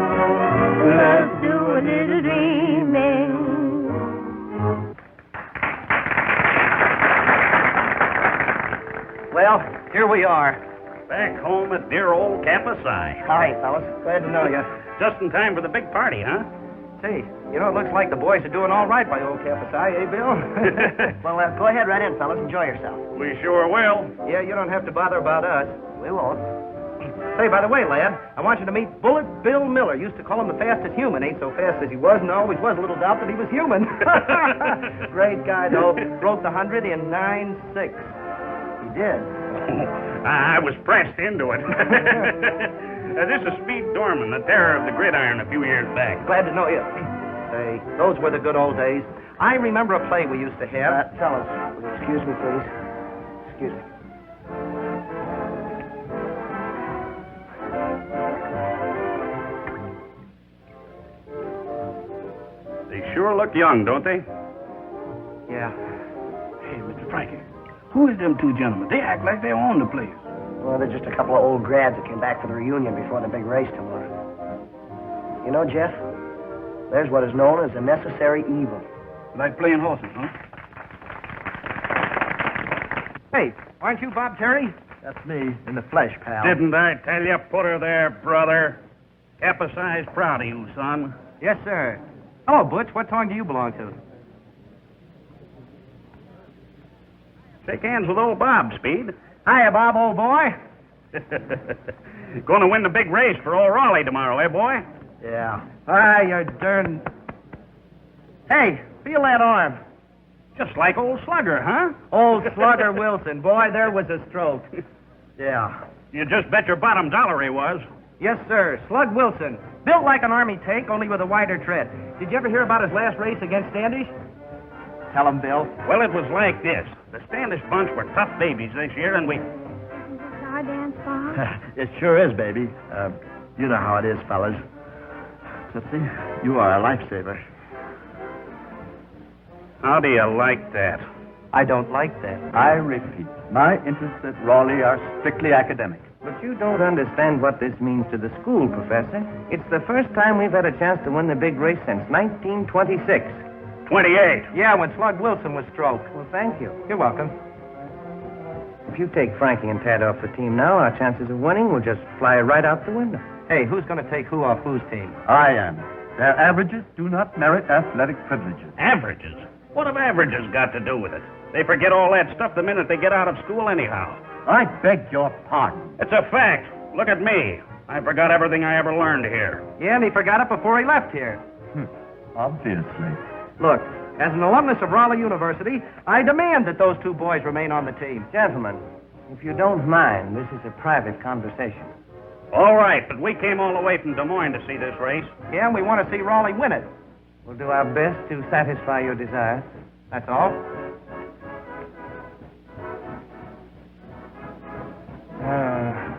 Let's do a little dreaming. Well, here we are, back home at dear old Campus I. Hi, fellas. Glad to know you. Just in time for the big party, huh? Say, you know, it looks like the boys are doing all right by old Campus I, eh, Bill? Well, go ahead right in, fellas. Enjoy yourself. We sure will. Yeah, you don't have to bother about us. We won't. Say, by the way, lad, I want you to meet Bullet Bill Miller. Used to call him the fastest human. Ain't so fast as he was, and always was a little doubt that he was human. Great guy, though. Broke the 100 in 9.6. He did. I was pressed into it. This is Speed Dorman, the terror of the gridiron a few years back. Glad to know you. Say, those were the good old days. I remember a play we used to have. Fellas, will you excuse me, please? Excuse me. They sure look young, don't they? Yeah. Hey, Mr. Frankie, who is them two gentlemen? They act like they own the place. Well, they're just a couple of old grads that came back for the reunion before the big race tomorrow. You know, Jeff, there's what is known as a necessary evil. Like playing horses, huh? Hey, aren't you Bob Terry? That's me, in the flesh, pal. Didn't I tell you? Put her there, brother. Campus I's proud of you, son. Yes, sir. Hello, Butch. What tongue do you belong to? Shake hands with old Bob, Speed. Hiya, Bob, old boy. Going to win the big race for old Raleigh tomorrow, eh, boy? Yeah. Ah, you're darn... Hey, feel that arm. Just like old Slugger, huh? Old Slugger Wilson. Boy, there was a stroke. Yeah. You just bet your bottom dollar he was. Yes, sir. Slug Wilson. Built like an army tank, only with a wider tread. Did you ever hear about his last race against Standish? Tell him, Bill. Well, it was like this. The Standish bunch were tough babies this year, and we... Our dance, Bob? It sure is, baby. You know how it is, fellas. Tootsie, you are a lifesaver. How do you like that? I don't like that. I repeat, my interests at Raleigh are strictly academic. But you don't understand what this means to the school, Professor. It's the first time we've had a chance to win the big race since 1926. 28. Yeah, when Slug Wilson was stroked. Well, thank you. You're welcome. If you take Frankie and Tad off the team now, our chances of winning will just fly right out the window. Hey, who's going to take who off whose team? I am. Their averages do not merit athletic privileges. Averages? What have averages got to do with it? They forget all that stuff the minute they get out of school anyhow. I beg your pardon. It's a fact. Look at me. I forgot everything I ever learned here. Yeah, and he forgot it before he left here. Obviously. Look, as an alumnus of Raleigh University, I demand that those two boys remain on the team. Gentlemen, if you don't mind, this is a private conversation. All right, but we came all the way from Des Moines to see this race. Yeah, and we want to see Raleigh win it. We'll do our best to satisfy your desires. That's all.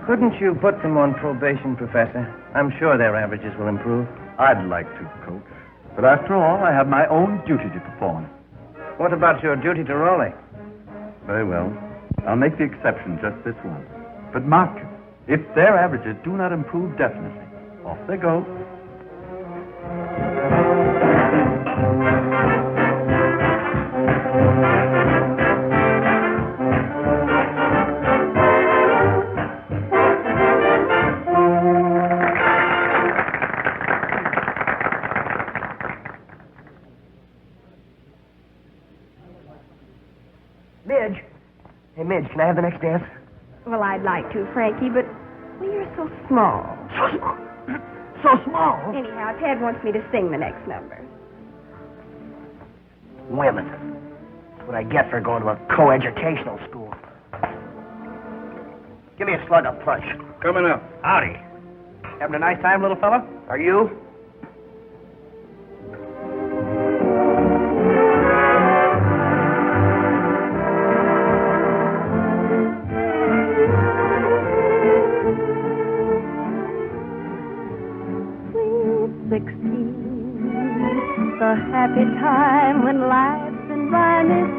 Couldn't you put them on probation, Professor? I'm sure their averages will improve. I'd like to, Coach. But after all, I have my own duty to perform. What about your duty to Raleigh? Very well. I'll make the exception just this once. But mark it. If their averages do not improve definitely, off they go. Midge. Hey, Midge, can I have the next dance? Well, I'd like to, Frankie, but well, you're so small. So small. So small. Anyhow, Ted wants me to sing the next number. Women. That's what I get for going to a co-educational school. Give me a slug of punch. Coming up. Howdy. Having a nice time, little fella? Are you? The happy time when life's environment is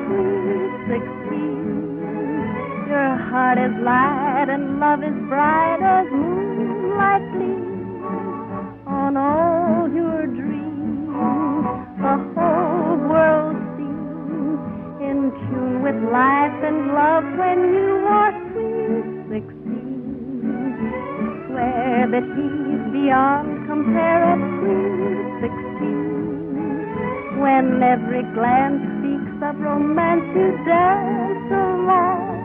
sweet 16. Your heart is light and love is bright as moonlight gleams on all your dreams. The whole world seems in tune with life and love when you are sweet 16. Swear that he's beyond compare at sweet 16. When every glance speaks of romance, you dance along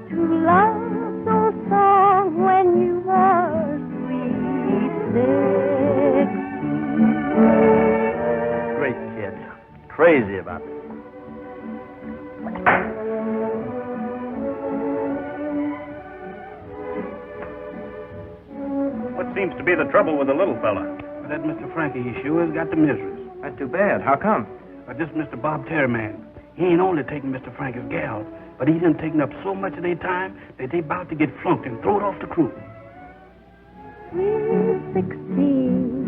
to love's old song when you are sweet 16. Great kid. Crazy about it. What seems to be the trouble with the little fella? Well, that Mr. Frankie, he sure has got the miseries. That's too bad. How come? But this Mr. Bob Terry man, he ain't only taking Mr. Frankie's gals, but he done taken up so much of their time that they about to get flunked and thrown off the crew. Sweet 16,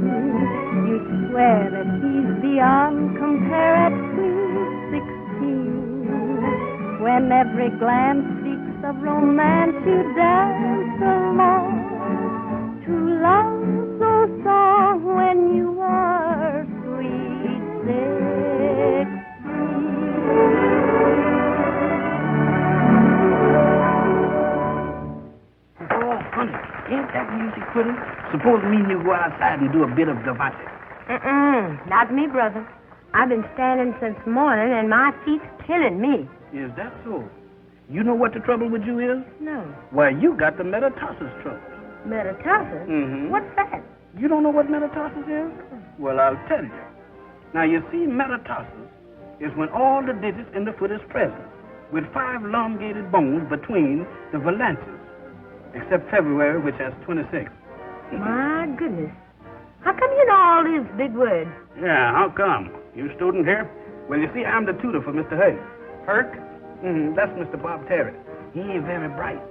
you swear that he's beyond compare at sweet 16. When every glance speaks of romance, you dance along to love's old song when you are sweet 16. Oh, honey, ain't that music pretty? Suppose me and you go outside and do a bit of gavotte. Not me, brother. I've been standing since morning, and my feet's killing me. Is that so? You know what the trouble with you is? No. Well, you got the metatarsus trouble. Metatarsus? Mm-hmm. What's that? You don't know what metatarsus is? Well, I'll tell you. Now, you see, metatarsus is when all the digits in the foot is present, with 5 elongated bones between the phalanges, except February, which has 26. My goodness. How come you know all these big words? Yeah, how come? You student here? Well, you see, I'm the tutor for Mr. Hurt. Hurt? That's Mr. Bob Terry. He ain't very bright.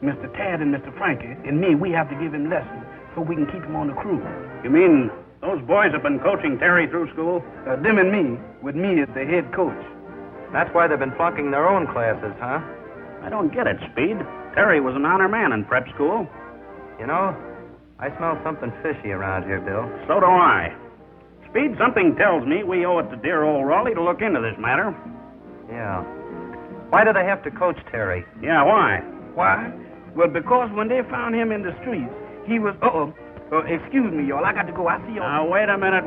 Mr. Tad and Mr. Frankie and me, we have to give him lessons so we can keep him on the crew. You mean those boys have been coaching Terry through school? Them and me, with me as the head coach. That's why they've been flunking their own classes, huh? I don't get it, Speed. Terry was an honor man in prep school. You know, I smell something fishy around here, Bill. So do I. Speed, something tells me we owe it to dear old Raleigh to look into this matter. Yeah. Why do they have to coach Terry? Yeah, why? Why? Well, because when they found him in the streets, he was... excuse me, y'all. I got to go. I see y'all. Now, wait a minute.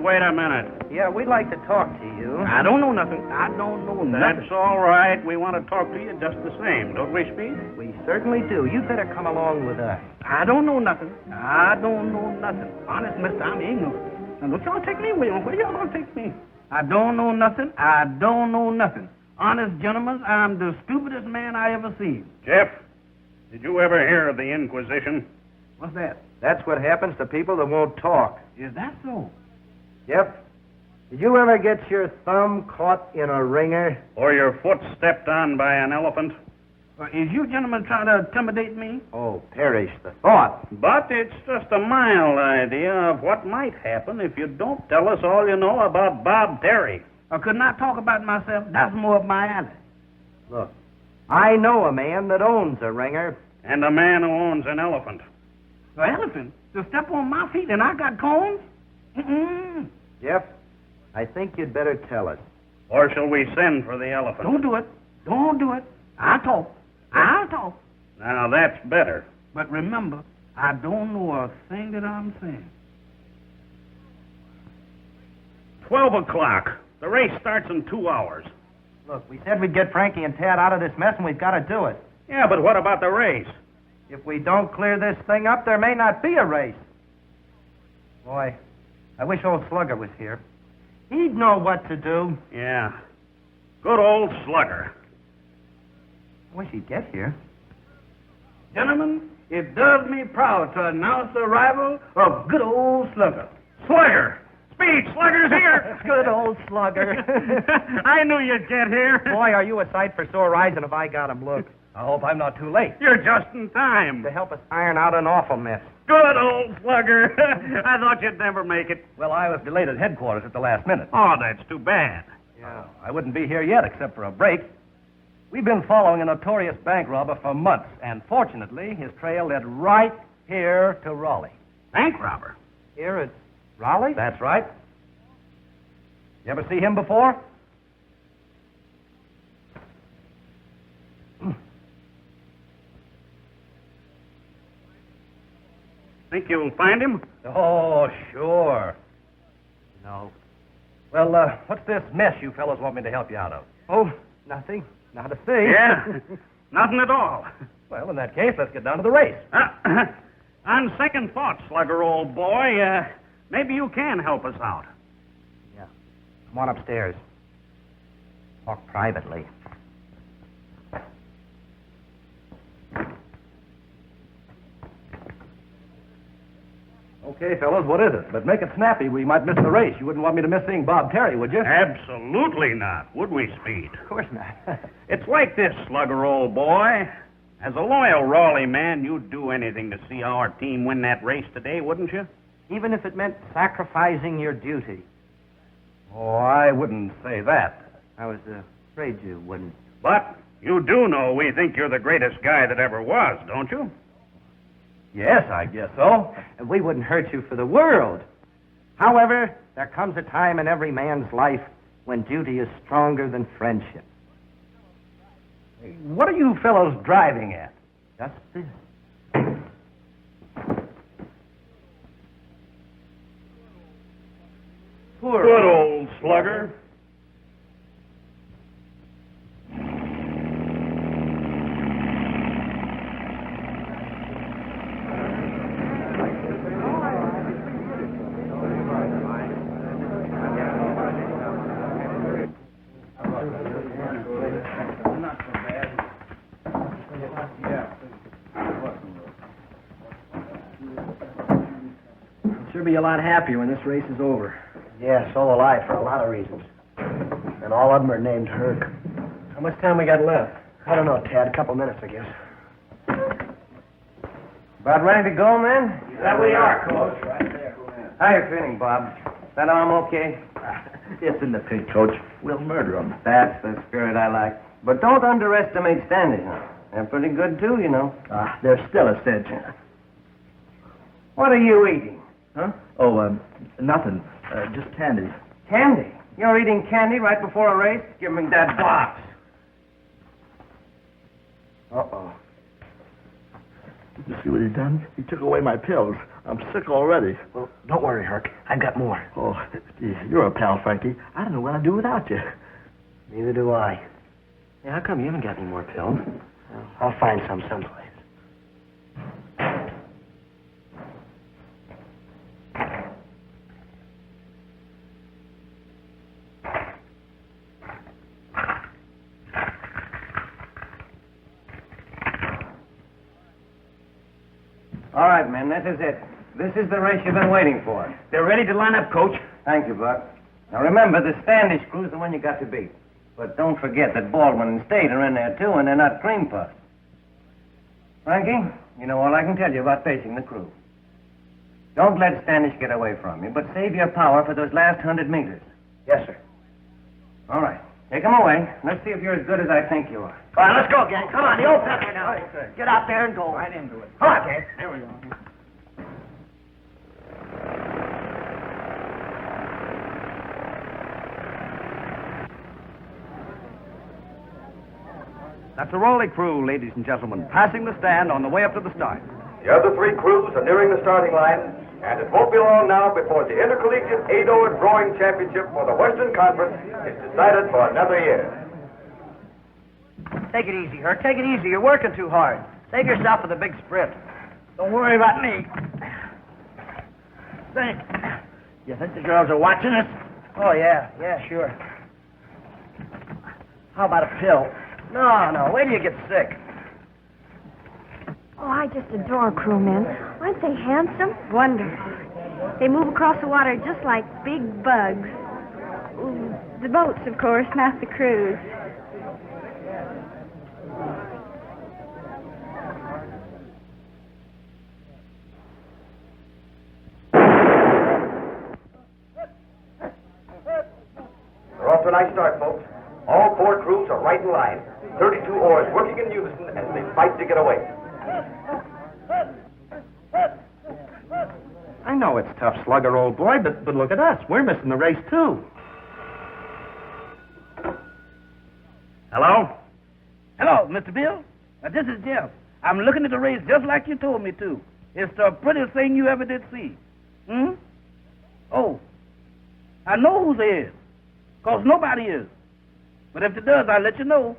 Yeah, we'd like to talk to you. I don't know nothing. That's all right. We want to talk to you just the same, don't we, Speed? We certainly do. You'd better come along with us. I don't know nothing. Honest, mister, I'm ignorant. Now, don't y'all take me away. Where y'all gonna take me? I don't know nothing. Honest, gentlemen, I'm the stupidest man I ever seen. Jeff, did you ever hear of the Inquisition? What's that? That's what happens to people that won't talk. Is that so? Yep. Did you ever get your thumb caught in a ringer? Or your foot stepped on by an elephant? Is you gentlemen trying to intimidate me? Oh, perish the thought. But it's just a mild idea of what might happen if you don't tell us all you know about Bob Terry. I could not talk about myself. That's more of my alley. Look, I know a man that owns a ringer. And a man who owns an elephant. An elephant? To step on my feet and I got cones? Mm-mm. Jeff, I think you'd better tell us. Or shall we send for the elephant? Don't do it. Don't do it. I'll talk. I'll talk. Now, that's better. But remember, I don't know a thing that I'm saying. 12 o'clock. The race starts in 2 hours. Look, we said we'd get Frankie and Tad out of this mess, and we've got to do it. Yeah, but what about the race? If we don't clear this thing up, there may not be a race. Boy, I wish old Slugger was here. He'd know what to do. Yeah. Good old Slugger. I wish he'd get here. Gentlemen, it does me proud to announce the arrival of good old Slugger. Slugger! Speed! Slugger's here! Good old Slugger. I knew you'd get here. Boy, are you a sight for sore eyes, and if I got him, look. I hope I'm not too late. You're just in time. To help us iron out an awful mess. Good old Slugger. I thought you'd never make it. Well, I was delayed at headquarters at the last minute. Oh, that's too bad. Yeah, I wouldn't be here yet except for a break. We've been following a notorious bank robber for months, and fortunately, his trail led right here to Raleigh. Bank robber? Here at Raleigh? That's right. You ever see him before? Think you'll find him? Oh, sure. No. Well, what's this mess you fellows want me to help you out of? Oh, nothing. Not a thing. Yeah? Nothing at all. Well, in that case, let's get down to the race. On second thought, Slugger, old boy, maybe you can help us out. Yeah. Come on upstairs. Talk privately. Okay, fellows, what is it? But make it snappy. We might miss the race. You wouldn't want me to miss seeing Bob Terry, would you? Absolutely not, would we, Speed? Of course not. It's like this, Slugger, old boy. As a loyal Raleigh man, you'd do anything to see our team win that race today, wouldn't you? Even if it meant sacrificing your duty. Oh, I wouldn't say that. I was afraid you wouldn't. But you do know we think you're the greatest guy that ever was, don't you? Yes, I guess so. And we wouldn't hurt you for the world. However, there comes a time in every man's life when duty is stronger than friendship. What are you fellows driving at? Just this. Good old Slugger. Be a lot happier when this race is over. Yeah, so will I, for a lot of reasons. And all of them are named Herc. How much time we got left? I don't know, Tad. A couple minutes, I guess. About ready to go, man? That we are, Coach. Right there. How you feeling, Bob? That arm okay? It's in the pig, Coach. We'll murder him. That's the spirit I like. But don't underestimate Standish now. They're pretty good, too, you know. They're still a cinch. What are you eating? Huh? Oh, nothing. Just candy. Candy? You're eating candy right before a race? Give me that box. Uh-oh. You see what he done? He took away my pills. I'm sick already. Well, don't worry, Herc. I've got more. Oh, gee, you're a pal, Frankie. I don't know what I'd do without you. Neither do I. Yeah, how come you haven't got any more pills? Well, I'll find some someplace. All right, men, this is it. This is the race you've been waiting for. They're ready to line up, Coach. Thank you, Buck. Now remember, the Standish crew's the one you got to beat. But don't forget that Baldwin and State are in there, too, and they're not cream puffs. Frankie, you know all I can tell you about facing the crew. Don't let Standish get away from you, but save your power for those last 100 meters. Yes, sir. All right. Take him away. Let's see if you're as good as I think you are. All right, let's go, gang. Come on, the old pepper now. Get out there and go. Right into it. Come on, gang. There we go. That's the Raleigh crew, ladies and gentlemen, passing the stand on the way up to the start. The other three crews are nearing the starting line, and it won't be long now before the Intercollegiate 8-Oar Drawing Championship for the Western Conference is decided for another year. Take it easy, Herc. Take it easy. You're working too hard. Save yourself for the big sprint. Don't worry about me. Think. You think the girls are watching us? Oh, yeah. Yeah, sure. How about a pill? No. Wait till you get sick. Oh, I just adore crewmen. Aren't they handsome? Wonderful. They move across the water just like big bugs. Ooh, the boats, of course, not the crews. We're off to a nice start, folks. All four crews are right in line. 32 oars working in unison as they fight to get away. I know it's tough, slugger, old boy, but look at us. We're missing the race, too. Hello? Hello, Mr. Bill. This is Jeff. I'm looking at the race just like you told me to. It's the prettiest thing you ever did see. Oh, I know who's there, 'cause nobody is. But if it does, I'll let you know.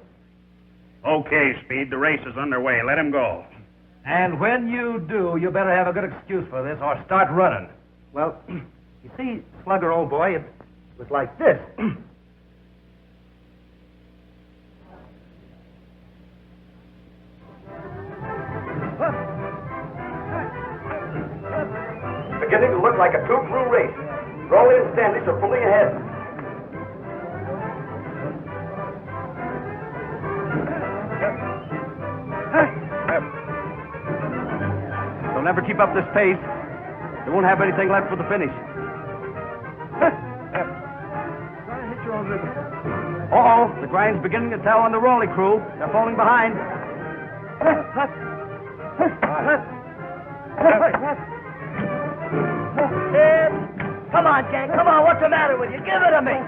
Okay, Speed, the race is underway. Let him go. And when you do, you better have a good excuse for this or start running. Well, you see, Slugger, old boy, it was like this. Beginning to look like a two-crew race. Raleigh and Standish are pulling ahead. They'll never keep up this pace. They won't have anything left for the finish. Uh-oh, the grind's beginning to tell on the Raleigh crew. They're falling behind. Come on, gang. Come on. What's the matter with you? Give it to me.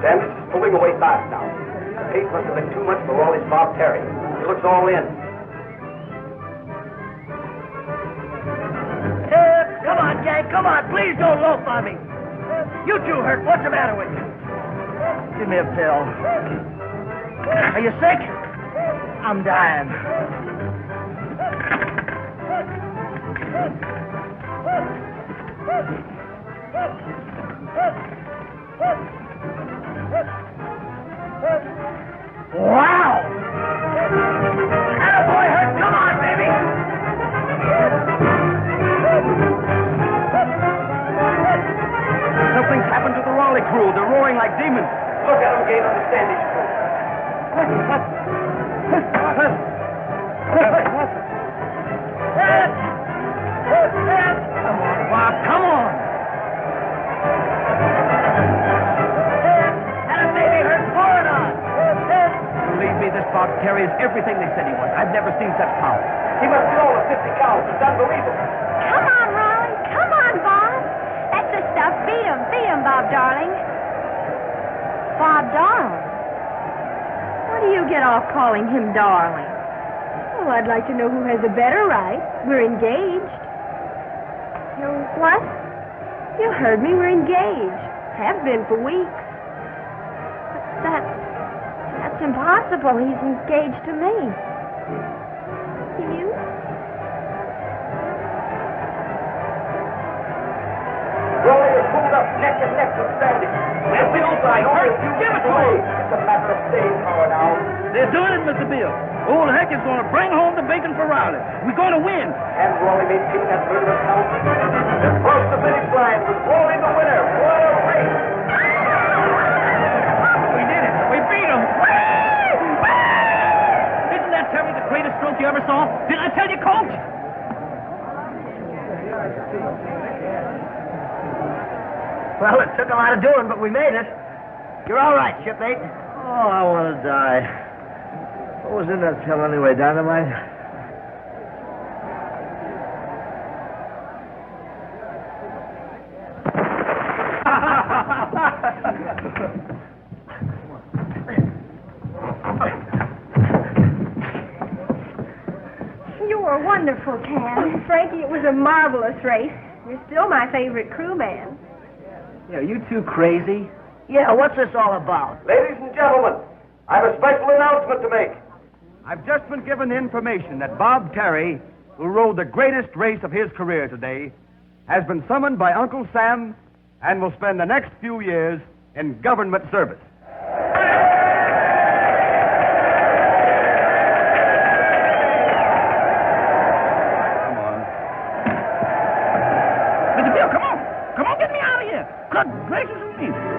Standish is pulling away fast now. The pace must have been too much for Raleigh's Bob Terry. He looks all in. Come on, gang. Come on. Please don't loaf on me. You two, Herc. What's the matter with you? Give me a pill. Are you sick? I'm dying. Wow! Attaboy, Herc! Come on, baby! Something's happened to the Raleigh crew. They're roaring like demons. Look at them gain on the Standish crew. Come on, Bob, come on! And baby, Herc, pour it on! Believe me, this Bob Terry is everything they said he was. I've never seen such power. He must be over 50 cows. It's unbelievable. Come on, Raleigh. Come on, Bob. That's the stuff. Beat him. Beat him, Bob, darling. Bob, darling. What do you get off calling him darling? Oh, I'd like to know who has a better right. We're engaged. You what? You heard me. We're engaged. Have been for weeks. That's impossible. He's engaged to me. To you? Raleigh is pulled up neck and neck with Standish. That's the old guy. Herc, give it to him. It's a matter of staying power now. They're doing it, Mr. Bill. Old Heck is going to bring home the bacon for Raleigh. We're going to win. And Raleigh maintaining that murderous count. They're across the finish line with Raleigh the winner. What a race! this off. Did I tell you, Coach? Well, it took a lot of doing, but we made it. You're all right, shipmate. Oh, I want to die. What was in that pill anyway, dynamite? You were wonderful, Cam. Frankie, it was a marvelous race. You're still my favorite crewman. Yeah, are you too crazy? Yeah, what's this all about? Ladies and gentlemen, I have a special announcement to make. I've just been given the information that Bob Terry, who rode the greatest race of his career today, has been summoned by Uncle Sam and will spend the next few years in government service. Mr. Bill, come on. Come on, get me out of here. Good gracious of me.